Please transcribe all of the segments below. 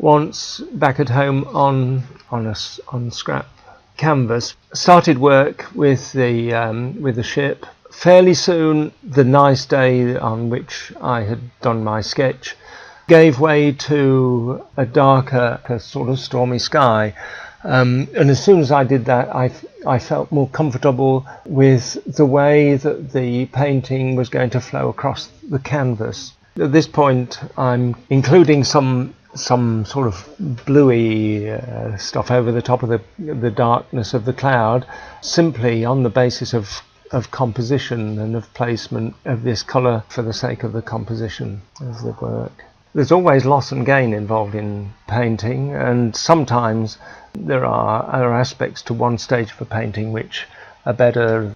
once back at home on scrap canvas. Started work with the ship. Fairly soon, the nice day on which I had done my sketch gave way to a darker, sort of stormy sky. And as soon as I did that, I felt more comfortable with the way that the painting was going to flow across the canvas. At this point, I'm including some sort of bluey stuff over the top of the darkness of the cloud, simply on the basis of composition and of placement of this colour for the sake of the composition of the work. There's always loss and gain involved in painting, and sometimes there are other aspects to one stage of a painting which are better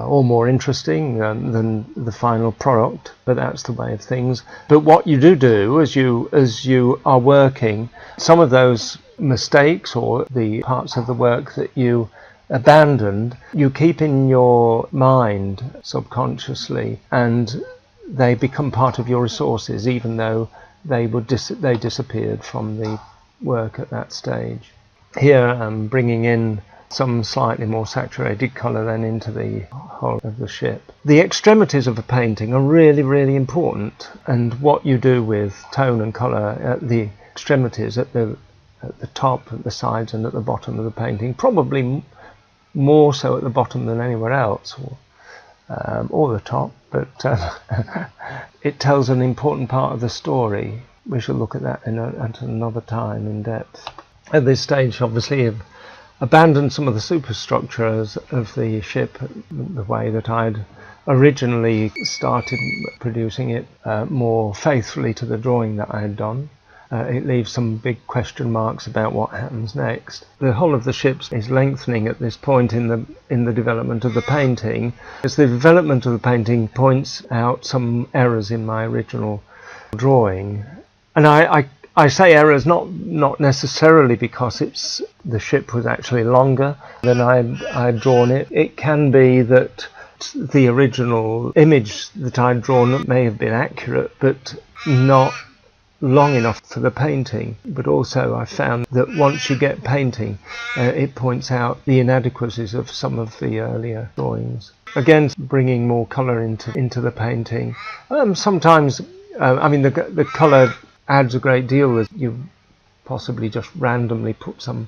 or more interesting than the final product, but that's the way of things. But what you do as you are working, some of those mistakes or the parts of the work that you abandoned, you keep in your mind subconsciously, and they become part of your resources, even though they disappeared from the work at that stage. Here I'm bringing in some slightly more saturated colour then into the whole of the ship. The extremities of a painting are really, really important, and what you do with tone and colour at the extremities, at the top, at the sides and at the bottom of the painting, probably more so at the bottom than anywhere else, or the top, but it tells an important part of the story. We shall look at that at another time in depth. At this stage, obviously, I've abandoned some of the superstructures of the ship, the way that I'd originally started producing it, more faithfully to the drawing that I had done. It leaves some big question marks about what happens next. The whole of the ship is lengthening at this point in the development of the painting, as the development of the painting points out some errors in my original drawing. And I say errors not necessarily because the ship was actually longer than I had drawn it. It can be that the original image that I'd drawn may have been accurate, but not long enough for the painting. But also I found that once you get painting, it points out the inadequacies of some of the earlier drawings. Again, bringing more colour into the painting. Sometimes, the colour adds a great deal as you possibly just randomly put some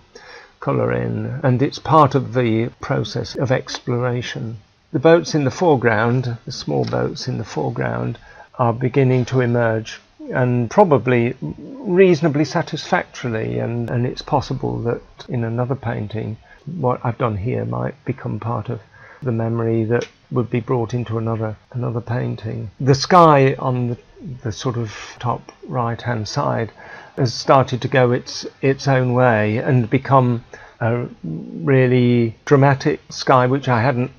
colour in, and it's part of the process of exploration. The boats in the foreground, the small boats in the foreground, are beginning to emerge, and probably reasonably satisfactorily, and it's possible that in another painting what I've done here might become part of the memory that would be brought into another painting. The sky on the sort of top right hand side has started to go its own way and become a really dramatic sky, which I hadn't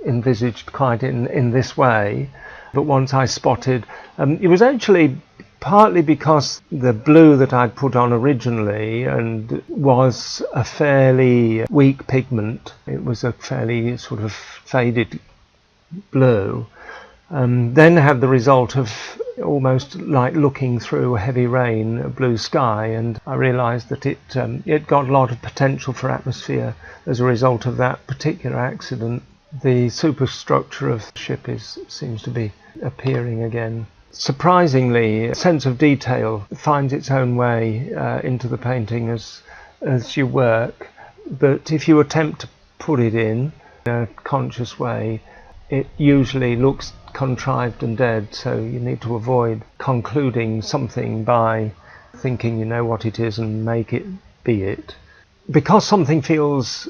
envisaged quite in this way. But once I spotted, it was actually partly because the blue that I'd put on originally and was a fairly weak pigment. It was a fairly sort of faded blue, then had the result of almost like looking through heavy rain, a blue sky, and I realised that it got a lot of potential for atmosphere as a result of that particular accident. The superstructure of the ship seems to be appearing again. Surprisingly, a sense of detail finds its own way into the painting as you work, but if you attempt to put it in a conscious way, it usually looks contrived and dead, so you need to avoid concluding something by thinking you know what it is and make it be it. Because something feels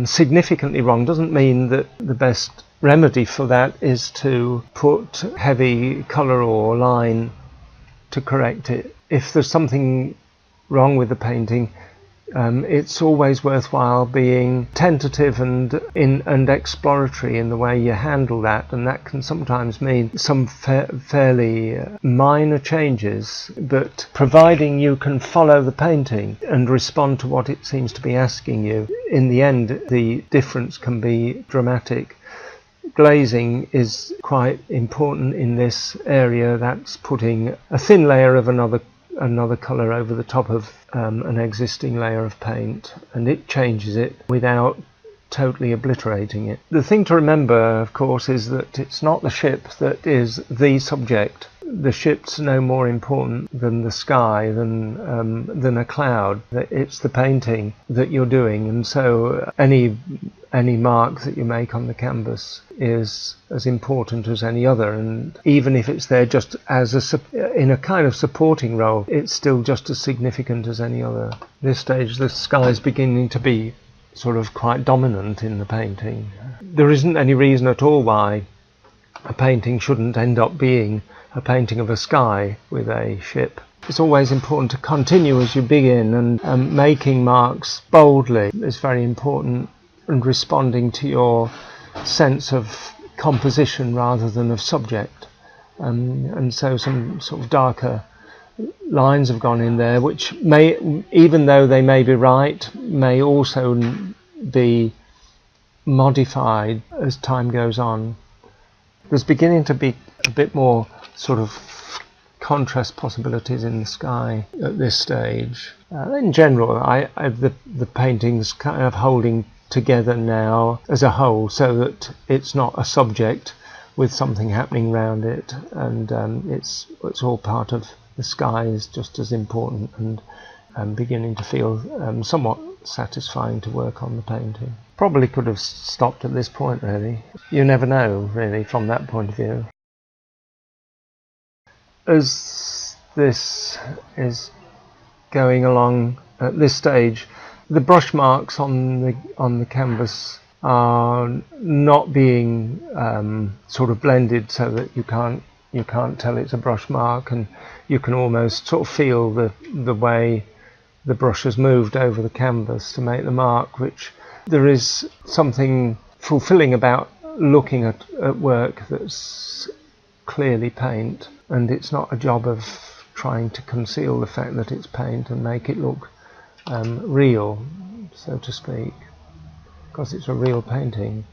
significantly wrong doesn't mean that the best remedy for that is to put heavy colour or line to correct it. If there's something wrong with the painting, it's always worthwhile being tentative and exploratory in the way you handle that, and that can sometimes mean some fairly minor changes, but providing you can follow the painting and respond to what it seems to be asking you, in the end the difference can be dramatic. Glazing is quite important in this area. That's putting a thin layer of another another colour over the top of an existing layer of paint, and it changes it without totally obliterating it. The thing to remember, of course, is that it's not the ship that is the subject. The ship's no more important than the sky, than a cloud. It's the painting that you're doing, and so any mark that you make on the canvas is as important as any other, and even if it's there just as in a kind of supporting role, it's still just as significant as any other. At this stage, the sky is beginning to be sort of quite dominant in the painting. There isn't any reason at all why a painting shouldn't end up being a painting of a sky with a ship. It's always important to continue as you begin, and making marks boldly is very important, and responding to your sense of composition rather than of subject. And so some sort of darker lines have gone in there, which may, even though they may be right, may also be modified as time goes on. There's beginning to be a bit more sort of contrast possibilities in the sky at this stage. In general, the painting's kind of holding together now as a whole, so that it's not a subject with something happening around it, and it's all part of the sky is just as important, and beginning to feel somewhat satisfying to work on the painting. Probably could have stopped at this point, really. You never know, really, from that point of view. As this is going along at this stage, the brush marks on the canvas are not being sort of blended so that you can't tell it's a brush mark, and you can almost sort of feel the way the brush has moved over the canvas to make the mark, which there is something fulfilling about looking at work that's clearly paint, and it's not a job of trying to conceal the fact that it's paint and make it look real, so to speak, because it's a real painting.